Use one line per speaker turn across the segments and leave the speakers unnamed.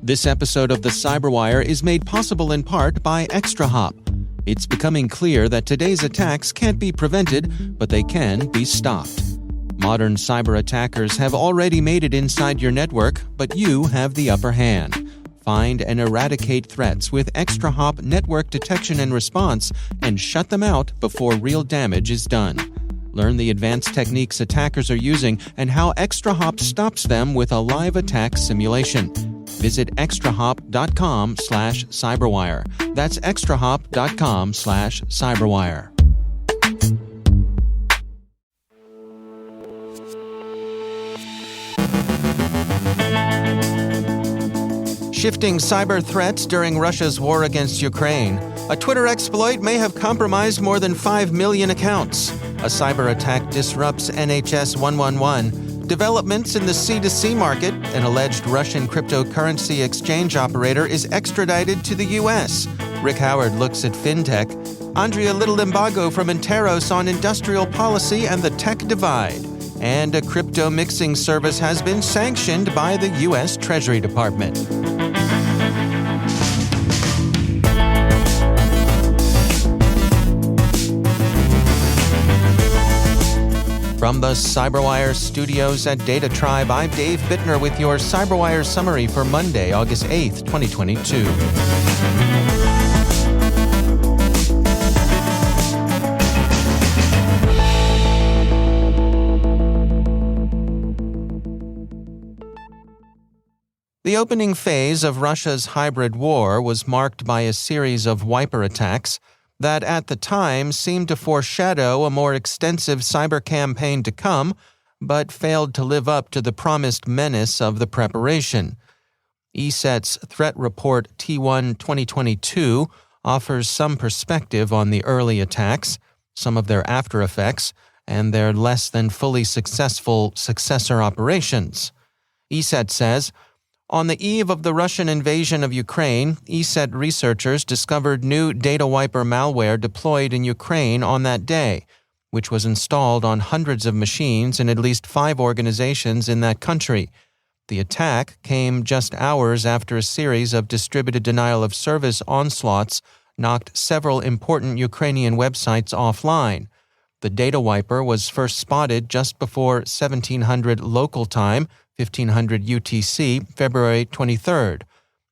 This episode of the CyberWire is made possible in part by ExtraHop. It's becoming clear that today's attacks can't be prevented, but they can be stopped. Modern cyber attackers have already made it inside your network, but you have the upper hand. Find and eradicate threats with ExtraHop network detection and response and shut them out before real damage is done. Learn the advanced techniques attackers are using and how ExtraHop stops them with a live attack simulation. Visit extrahop.com/cyberwire. That's extrahop.com/cyberwire. Shifting cyber threats during Russia's war against Ukraine. A Twitter exploit may have compromised more than 5 million accounts. A cyber attack disrupts NHS 111. Developments in the C2C market. An alleged Russian cryptocurrency exchange operator is extradited to the U.S. Rick Howard looks at fintech. Andrea Little-Limbago from Interos on industrial policy and the tech divide. And a crypto mixing service has been sanctioned by the U.S. Treasury Department. From the CyberWire studios at Data Tribe, I'm Dave Bittner with your CyberWire summary for Monday, August 8th, 2022. The opening phase of Russia's hybrid war was marked by a series of wiper attacks that at the time seemed to foreshadow a more extensive cyber campaign to come, but failed to live up to the promised menace of the preparation. ESET's threat report T1 2022 offers some perspective on the early attacks, some of their aftereffects, and their less than fully successful successor operations. ESET says, on the eve of the Russian invasion of Ukraine, ESET researchers discovered new data wiper malware deployed in Ukraine on that day, which was installed on hundreds of machines in at least 5 organizations in that country. The attack came just hours after a series of distributed denial-of-service onslaughts knocked several important Ukrainian websites offline. The data wiper was first spotted just before 1700 local time, 1500 UTC, February 23rd.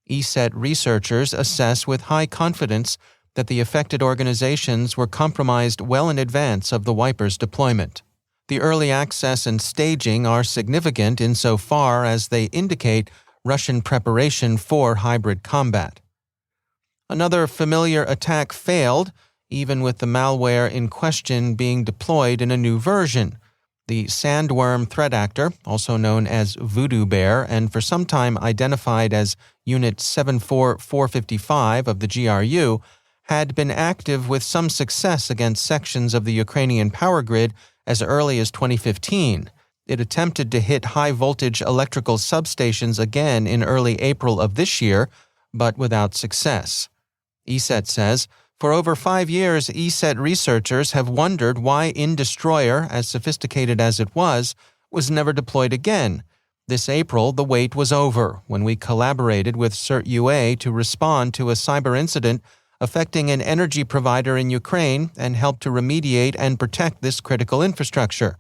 ESET researchers assess with high confidence that the affected organizations were compromised well in advance of the wiper's deployment. The early access and staging are significant insofar as they indicate Russian preparation for hybrid combat. Another familiar attack failed, even with the malware in question being deployed in a new version. The Sandworm threat actor, also known as Voodoo Bear and for some time identified as Unit 74455 of the GRU, had been active with some success against sections of the Ukrainian power grid as early as 2015. It attempted to hit high-voltage electrical substations again in early April of this year, but without success. ESET says, for over 5 years, ESET researchers have wondered why InDestroyer, as sophisticated as it was never deployed again. This April, the wait was over when we collaborated with CERT-UA to respond to a cyber incident affecting an energy provider in Ukraine and help to remediate and protect this critical infrastructure.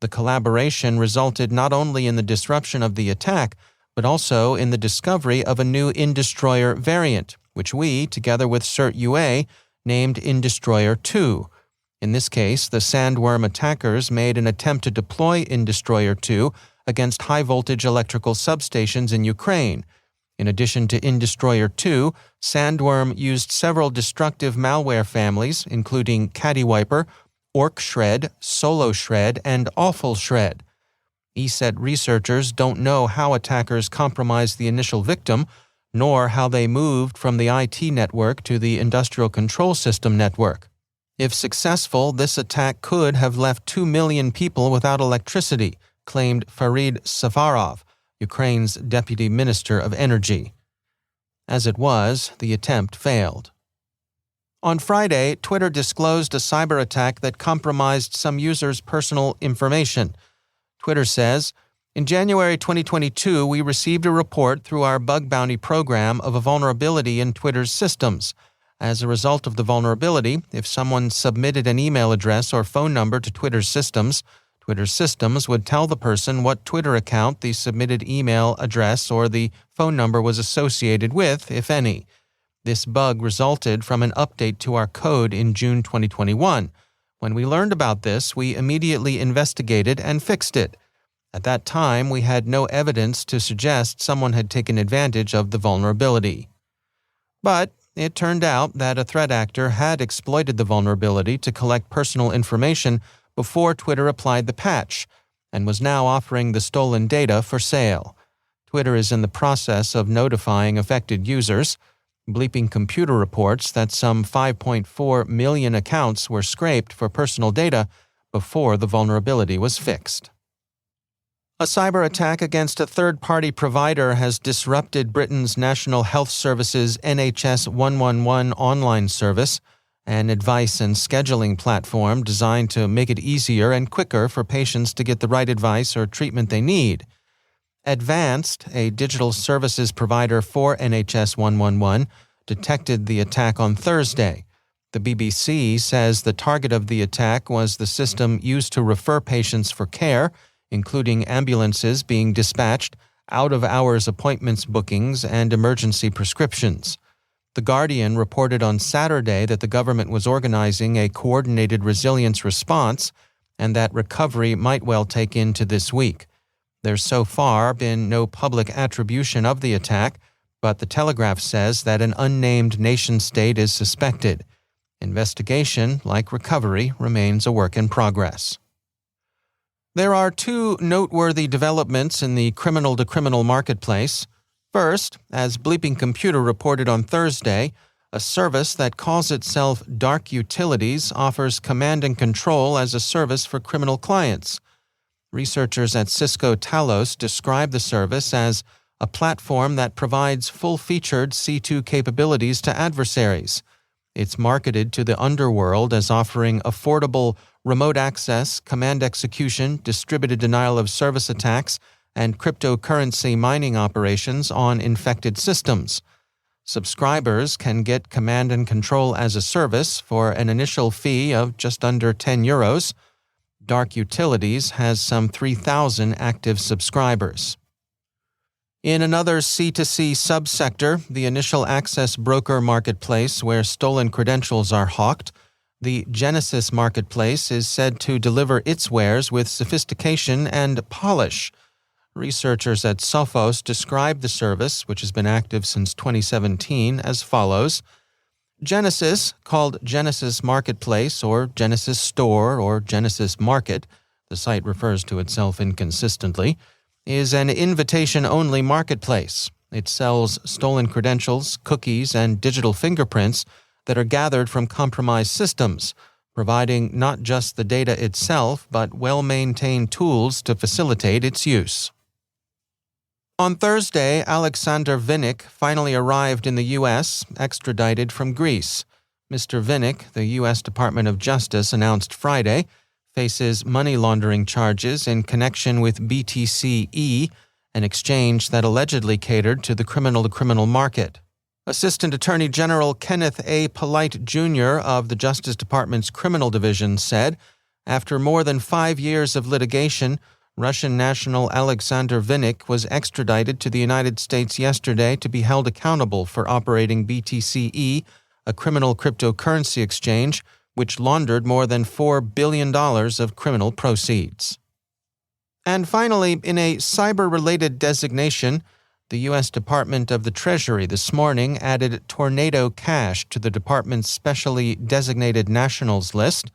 The collaboration resulted not only in the disruption of the attack, but also in the discovery of a new InDestroyer variant, which we, together with CERT-UA, named InDestroyer 2. In this case, the Sandworm attackers made an attempt to deploy InDestroyer 2 against high-voltage electrical substations in Ukraine. In addition to InDestroyer 2, Sandworm used several destructive malware families, including Caddywiper, OrcShred, SoloShred, and AwfulShred. ESET researchers don't know how attackers compromised the initial victim, nor how they moved from the IT network to the industrial control system network. If successful, this attack could have left 2 million people without electricity, claimed Farid Safarov, Ukraine's Deputy Minister of Energy. As it was, the attempt failed. On Friday, Twitter disclosed a cyber attack that compromised some users' personal information. Twitter says, In January 2022, we received a report through our bug bounty program of a vulnerability in Twitter's systems. As a result of the vulnerability, if someone submitted an email address or phone number to Twitter's systems would tell the person what Twitter account the submitted email address or the phone number was associated with, if any. This bug resulted from an update to our code in June 2021. When we learned about this, we immediately investigated and fixed it. At that time, we had no evidence to suggest someone had taken advantage of the vulnerability. But it turned out that a threat actor had exploited the vulnerability to collect personal information before Twitter applied the patch, and was now offering the stolen data for sale. Twitter is in the process of notifying affected users. BleepingComputer reports that some 5.4 million accounts were scraped for personal data before the vulnerability was fixed. A cyber attack against a third-party provider has disrupted Britain's National Health Service's NHS 111 online service, an advice and scheduling platform designed to make it easier and quicker for patients to get the right advice or treatment they need. Advanced, a digital services provider for NHS 111, detected the attack on Thursday. The BBC says the target of the attack was the system used to refer patients for care, including ambulances being dispatched, out-of-hours appointments bookings, and emergency prescriptions. The Guardian reported on Saturday that the government was organizing a coordinated resilience response and that recovery might well take into this week. There's so far been no public attribution of the attack, but the Telegraph says that an unnamed nation-state is suspected. Investigation, like recovery, remains a work in progress. There are two noteworthy developments in the criminal-to-criminal marketplace. First, as BleepingComputer reported on Thursday, a service that calls itself Dark Utilities offers command and control as a service for criminal clients. Researchers at Cisco Talos describe the service as a platform that provides full-featured C2 capabilities to adversaries. It's marketed to the underworld as offering affordable remote access, command execution, distributed denial of service attacks, and cryptocurrency mining operations on infected systems. Subscribers can get command and control as a service for an initial fee of just under €10. Dark Utilities has some 3,000 active subscribers. In another C2C subsector, the initial access broker marketplace where stolen credentials are hawked, the Genesis marketplace is said to deliver its wares with sophistication and polish. Researchers at Sophos describe the service, which has been active since 2017, as follows. Genesis, called Genesis Marketplace or Genesis Store or Genesis Market, the site refers to itself inconsistently, is an invitation-only marketplace. It sells stolen credentials, cookies, and digital fingerprints that are gathered from compromised systems, providing not just the data itself, but well-maintained tools to facilitate its use. On Thursday, Alexander Vinnik finally arrived in the U.S., extradited from Greece. Mr. Vinnik, the U.S. Department of Justice announced Friday, faces money laundering charges in connection with BTC-E, an exchange that allegedly catered to the criminal-to-criminal market. Assistant Attorney General Kenneth A. Polite, Jr. of the Justice Department's Criminal Division said, after more than 5 years of litigation, Russian national Alexander Vinnik was extradited to the United States yesterday to be held accountable for operating BTC-E, a criminal cryptocurrency exchange which laundered more than $4 billion of criminal proceeds. And finally, in a cyber-related designation, the U.S. Department of the Treasury this morning added Tornado Cash to the department's specially designated nationals list.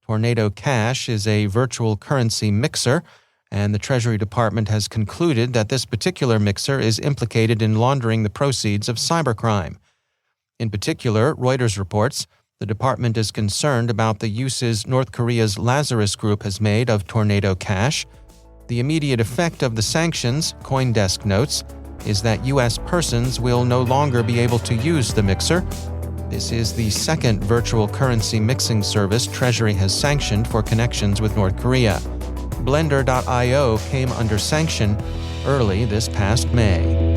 Tornado Cash is a virtual currency mixer, and the Treasury Department has concluded that this particular mixer is implicated in laundering the proceeds of cybercrime. In particular, Reuters reports, the department is concerned about the uses North Korea's Lazarus Group has made of Tornado Cash. The immediate effect of the sanctions, CoinDesk notes, is that U.S. persons will no longer be able to use the mixer. This is the second virtual currency mixing service Treasury has sanctioned for connections with North Korea. Blender.io came under sanction early this past May.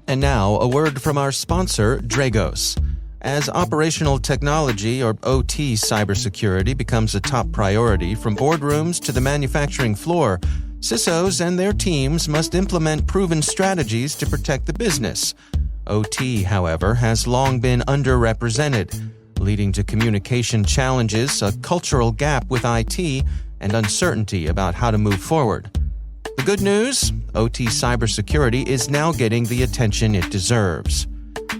And now, a word from our sponsor, Dragos. As operational technology, or OT, cybersecurity becomes a top priority from boardrooms to the manufacturing floor, CISOs and their teams must implement proven strategies to protect the business. OT, however, has long been underrepresented, leading to communication challenges, a cultural gap with IT, and uncertainty about how to move forward. The good news? OT cybersecurity is now getting the attention it deserves.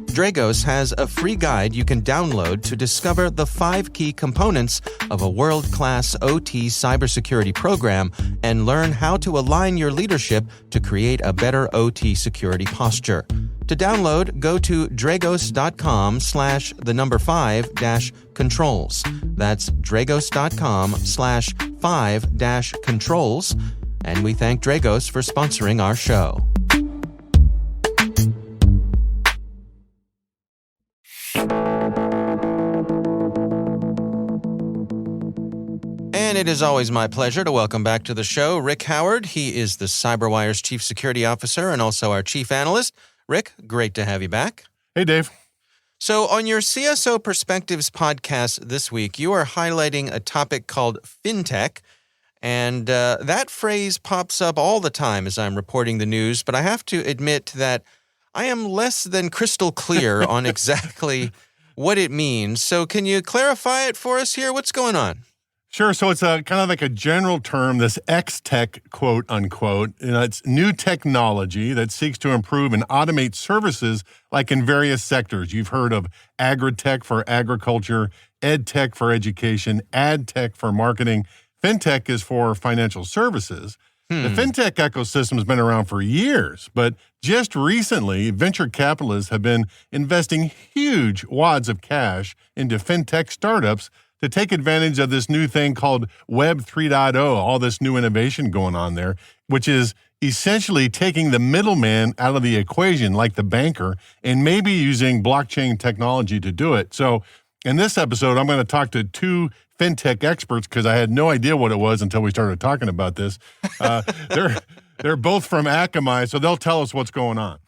Dragos has a free guide you can download to discover the 5 key components of a world-class OT cybersecurity program and learn how to align your leadership to create a better OT security posture. To download, go to dragos.com/5-controls. That's dragos.com/5-controls. And we thank Dragos for sponsoring our show. And it is always my pleasure to welcome back to the show Rick Howard. He is the CyberWire's Chief Security Officer and also our Chief Analyst. Rick, great to have you back.
Hey, Dave.
So on your CSO Perspectives podcast this week, you are highlighting a topic called fintech. And that phrase pops up all the time as I'm reporting the news, but I have to admit that I am less than crystal clear on exactly what it means. So can you clarify it for us here? What's going on?
Sure. So it's kind of like a general term, this X-Tech, quote unquote. It's new technology that seeks to improve and automate services like in various sectors. You've heard of agri-tech for agriculture, ed-tech for education, ad-tech for marketing. Fintech is for financial services. The fintech ecosystem has been around for years, but just recently, venture capitalists have been investing huge wads of cash into fintech startups to take advantage of this new thing called Web 3.0, all this new innovation going on there, which is essentially taking the middleman out of the equation, like the banker, and maybe using blockchain technology to do it. So in this episode, I'm going to talk to 2 fintech experts because I had no idea what it was until we started talking about this. They're both from Akamai, so they'll tell us what's going on.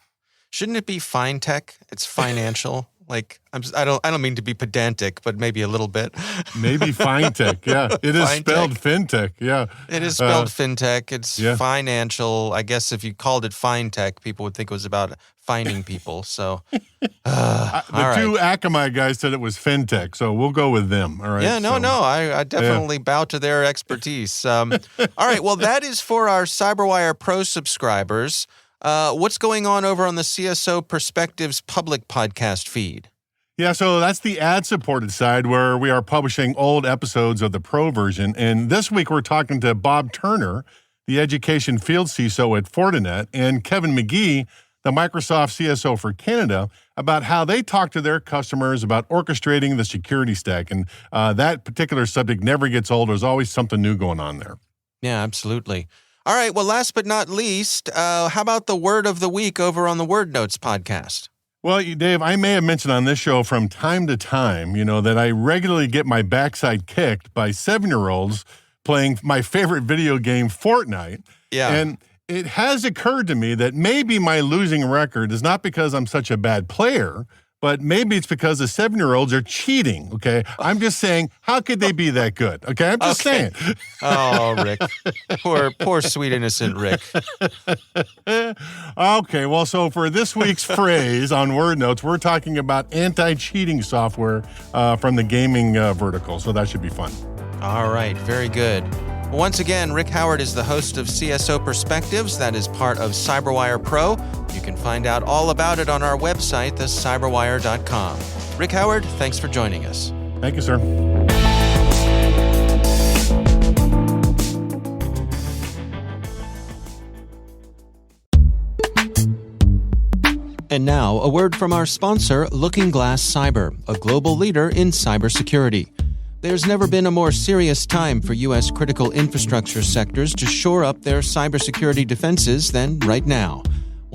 Shouldn't it be fintech? It's financial. Like I don't mean to be pedantic, but maybe a little bit.
Maybe fintech, yeah. It is spelled fintech, yeah.
It is spelled fintech. It's financial. I guess if you called it fintech, people would think it was about finding people. So
the 2 Akamai guys said it was fintech, so we'll go with them. All right.
Yeah, I definitely bow to their expertise. All right, well, that is for our CyberWire Pro subscribers. What's going on over on the CSO Perspectives public podcast feed?
Yeah, so that's the ad-supported side where we are publishing old episodes of the pro version. And this week we're talking to Bob Turner, the education field CISO at Fortinet, and Kevin McGee, the Microsoft CSO for Canada, about how they talk to their customers about orchestrating the security stack. And that particular subject never gets old. There's always something new going on there.
Yeah, absolutely. All right, well, last but not least, how about the word of the week over on the Word Notes podcast?
Well, Dave, I may have mentioned on this show from time to time, that I regularly get my backside kicked by 7-year-olds playing my favorite video game, Fortnite.
Yeah.
And it has occurred to me that maybe my losing record is not because I'm such a bad player, but maybe it's because the 7-year-olds are cheating, okay? I'm just saying, how could they be that good, okay? I'm just saying.
Oh, Rick. Poor sweet innocent Rick.
Okay, well, so for this week's phrase on Word Notes, we're talking about anti-cheating software from the gaming vertical, so that should be fun.
All right, very good. Once again, Rick Howard is the host of CSO Perspectives. That is part of CyberWire Pro. You can find out all about it on our website, thecyberwire.com. Rick Howard, thanks for joining us.
Thank you, sir.
And now, a word from our sponsor, LookingGlass Cyber, a global leader in cybersecurity. There's never been a more serious time for U.S. critical infrastructure sectors to shore up their cybersecurity defenses than right now.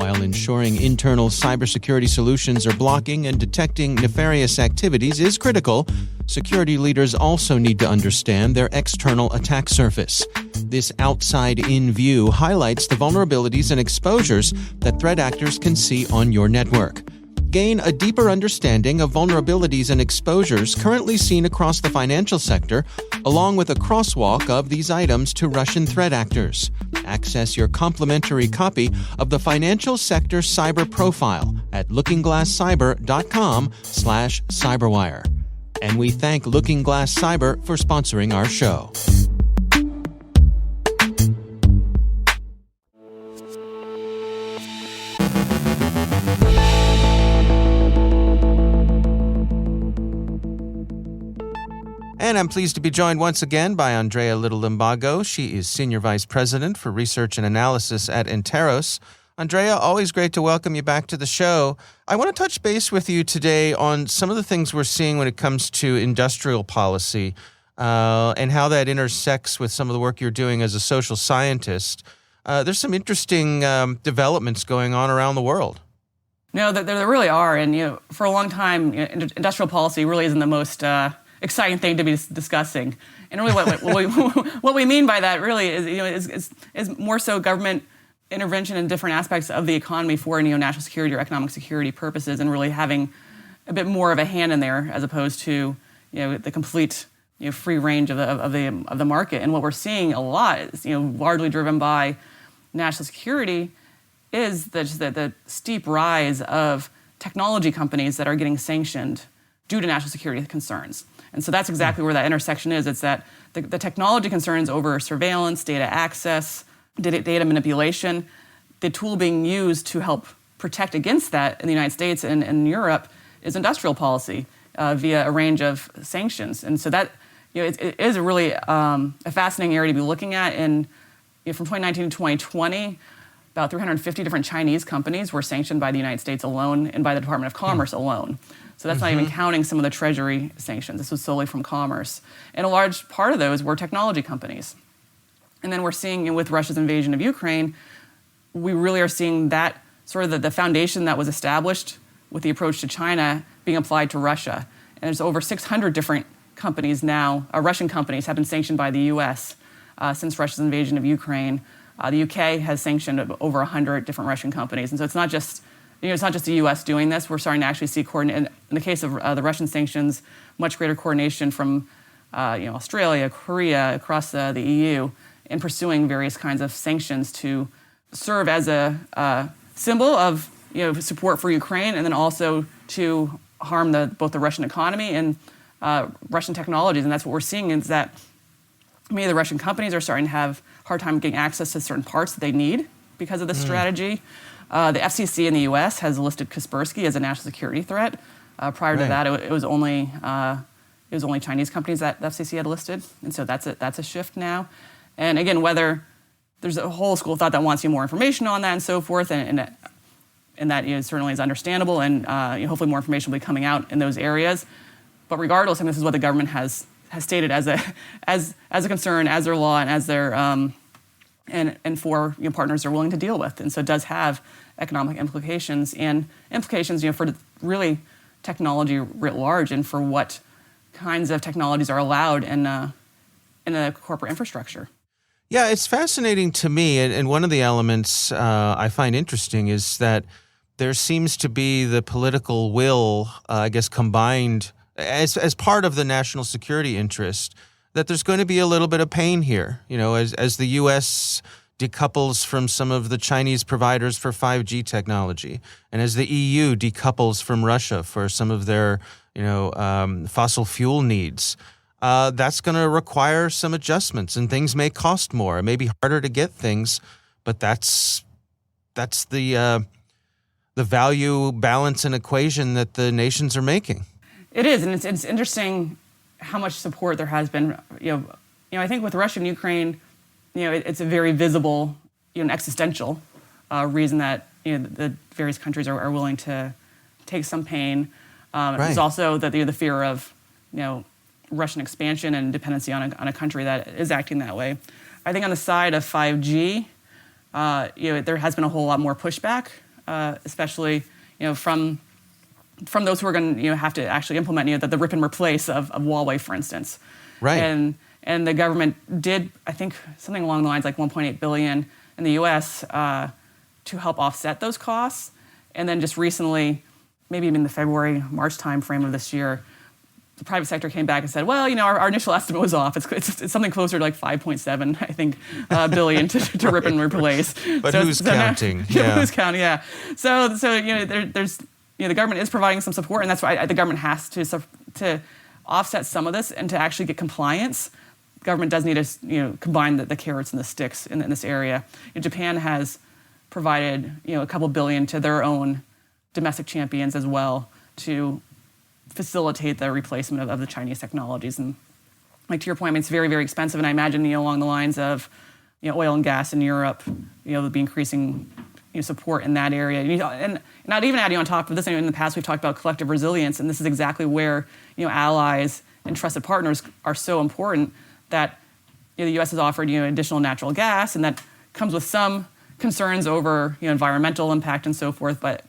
While ensuring internal cybersecurity solutions are blocking and detecting nefarious activities is critical, security leaders also need to understand their external attack surface. This outside-in view highlights the vulnerabilities and exposures that threat actors can see on your network. Gain a deeper understanding of vulnerabilities and exposures currently seen across the financial sector, along with a crosswalk of these items to Russian threat actors. Access your complimentary copy of the Financial Sector Cyber Profile at lookingglasscyber.com/cyberwire. And we thank Looking Glass Cyber for sponsoring our show. And I'm pleased to be joined once again by Andrea Little-Limbago. She is Senior Vice President for Research and Analysis at Interos. Andrea, always great to welcome you back to the show. I want to touch base with you today on some of the things we're seeing when it comes to industrial policy and how that intersects with some of the work you're doing as a social scientist. There's some interesting developments going on around the world.
No, there really are. And for a long time, industrial policy really isn't the most exciting thing to be discussing. And really what we mean by that really is more so government intervention in different aspects of the economy for national security or economic security purposes, and really having a bit more of a hand in there as opposed to the complete free range of the market. And what we're seeing a lot is largely driven by national security is the steep rise of technology companies that are getting sanctioned due to national security concerns. And so that's exactly where that intersection is. It's that the technology concerns over surveillance, data access, data manipulation, the tool being used to help protect against that in the United States and in Europe is industrial policy via a range of sanctions. And so that it is a really a fascinating area to be looking at. And from 2019 to 2020, about 350 different Chinese companies were sanctioned by the United States alone and by the Department of Commerce alone. So that's not even counting some of the Treasury sanctions. This was solely from commerce. And a large part of those were technology companies. And then we're seeing with Russia's invasion of Ukraine, we really are seeing that sort of the foundation that was established with the approach to China being applied to Russia. And there's over 600 different companies now, Russian companies, have been sanctioned by the U.S. Since Russia's invasion of Ukraine. The UK has sanctioned over 100 different Russian companies. And so it's not just the U.S. doing this. We're starting to actually see in the case of the Russian sanctions, much greater coordination from Australia, Korea, across the EU, in pursuing various kinds of sanctions to serve as a symbol of support for Ukraine, and then also to harm both the Russian economy and Russian technologies. And that's what we're seeing is that many of the Russian companies are starting to have a hard time getting access to certain parts that they need because of this strategy. The FCC in the U.S. has listed Kaspersky as a national security threat. Prior to that, it was only Chinese companies that the FCC had listed, and so that's a shift now. And again, whether there's a whole school of thought that wants more information on that and so forth, and that certainly is understandable, and hopefully more information will be coming out in those areas. But regardless, and this is what the government has stated as a concern, as their law, and as their and for partners they're willing to deal with. And so it does have economic implications and implications for really technology writ large, and for what kinds of technologies are allowed in a corporate infrastructure.
Yeah, it's fascinating to me, and one of the elements I find interesting is that there seems to be the political will, combined as part of the national security interest, that there's going to be a little bit of pain here, as the U.S. decouples from some of the Chinese providers for 5G technology, and as the EU decouples from Russia for some of their, fossil fuel needs. That's going to require some adjustments, and things may cost more. It may be harder to get things, but that's the value balance and equation that the nations are making.
It is, and it's interesting how much support there has been. I think with Russia and Ukraine, it's a very visible, existential reason that the various countries are willing to take some pain. Right. There's also the fear of Russian expansion and dependency on a country that is acting that way. I think on the side of 5G, there has been a whole lot more pushback especially from those who are going to have to actually implement the rip and replace of Huawei, for instance.
Right.
And the government did, I think, something along the lines like $1.8 billion in the U.S. To help offset those costs. And then just recently, maybe even the February, March timeframe of this year, the private sector came back and said, well, our initial estimate was off. It's something closer to like 5.7, I think, billion to rip and replace.
But who's counting?
Yeah. Who's counting? Yeah. So there's the government is providing some support, and that's why the government has to offset some of this and to actually get compliance. The government does need to combine the carrots and the sticks in this area. Japan has provided a couple billion to their own domestic champions as well to facilitate the replacement of the Chinese technologies. And like to your point, it's very, very expensive. And I imagine along the lines of oil and gas in Europe, there'll be increasing support in that area. And not even adding on top of this, in the past we've talked about collective resilience, and this is exactly where allies and trusted partners are so important. That the U.S. has offered additional natural gas, and that comes with some concerns over environmental impact and so forth. But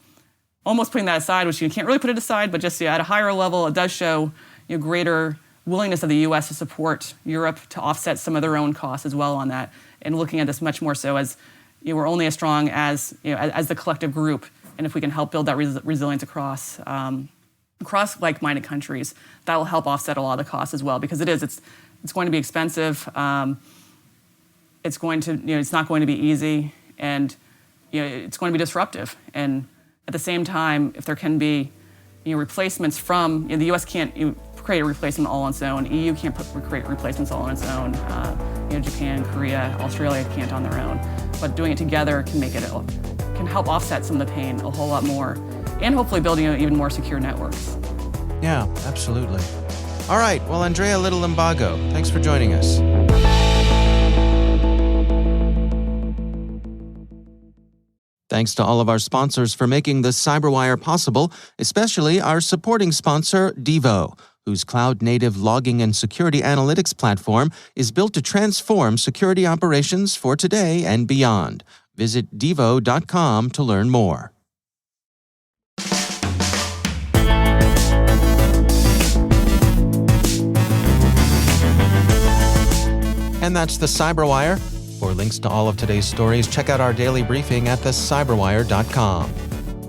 almost putting that aside, which you can't really put it aside, but just at a higher level, it does show greater willingness of the U.S. to support Europe to offset some of their own costs as well on that, and looking at this much more so as we're only as strong as as the collective group, and if we can help build that resilience across like-minded countries, that will help offset a lot of the costs as well, because it's going to be expensive. It's going to it's not going to be easy, and it's going to be disruptive. And at the same time, if there can be replacements from the U.S. can't create a replacement all on its own. EU can't create replacements all on its own. Japan, Korea, Australia can't on their own. But doing it together can help offset some of the pain a whole lot more, and hopefully building even more secure networks.
Yeah, absolutely. All right, well, Andrea Little-Limbago, thanks for joining us. Thanks to all of our sponsors for making the CyberWire possible, especially our supporting sponsor, Devo, whose cloud-native logging and security analytics platform is built to transform security operations for today and beyond. Visit devo.com to learn more. And that's the CyberWire. For links to all of today's stories, check out our daily briefing at thecyberwire.com.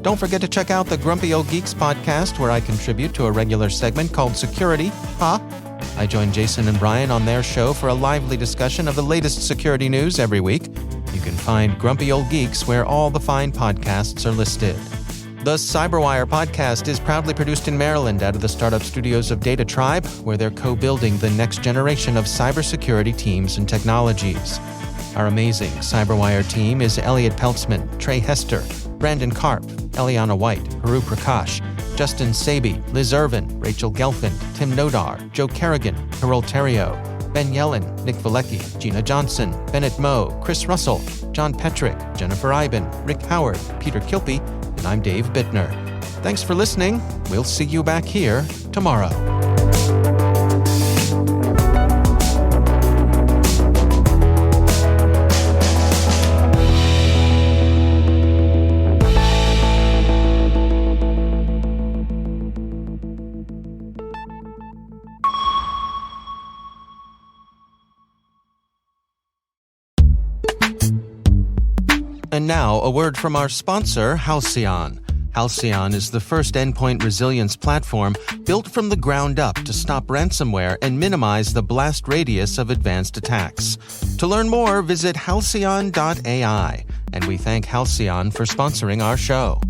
Don't forget to check out the Grumpy Old Geeks podcast, where I contribute to a regular segment called Security. I join Jason and Brian on their show for a lively discussion of the latest security news every week. You can find Grumpy Old Geeks where all the fine podcasts are listed. The CyberWire podcast is proudly produced in Maryland out of the startup studios of Data Tribe, where they're co-building the next generation of cybersecurity teams and technologies. Our amazing CyberWire team is Elliot Peltzman, Trey Hester, Brandon Karp, Eliana White, Haru Prakash, Justin Sabi, Liz Irvin, Rachel Gelfand, Tim Nodar, Joe Kerrigan, Carol Terrio, Ben Yellen, Nick Valecki, Gina Johnson, Bennett Moe, Chris Russell, John Petrick, Jennifer Iben, Rick Howard, Peter Kilpie, and I'm Dave Bittner. Thanks for listening. We'll see you back here tomorrow. And now, a word from our sponsor, Halcyon. Halcyon is the first endpoint resilience platform built from the ground up to stop ransomware and minimize the blast radius of advanced attacks. To learn more, visit halcyon.ai. And we thank Halcyon for sponsoring our show.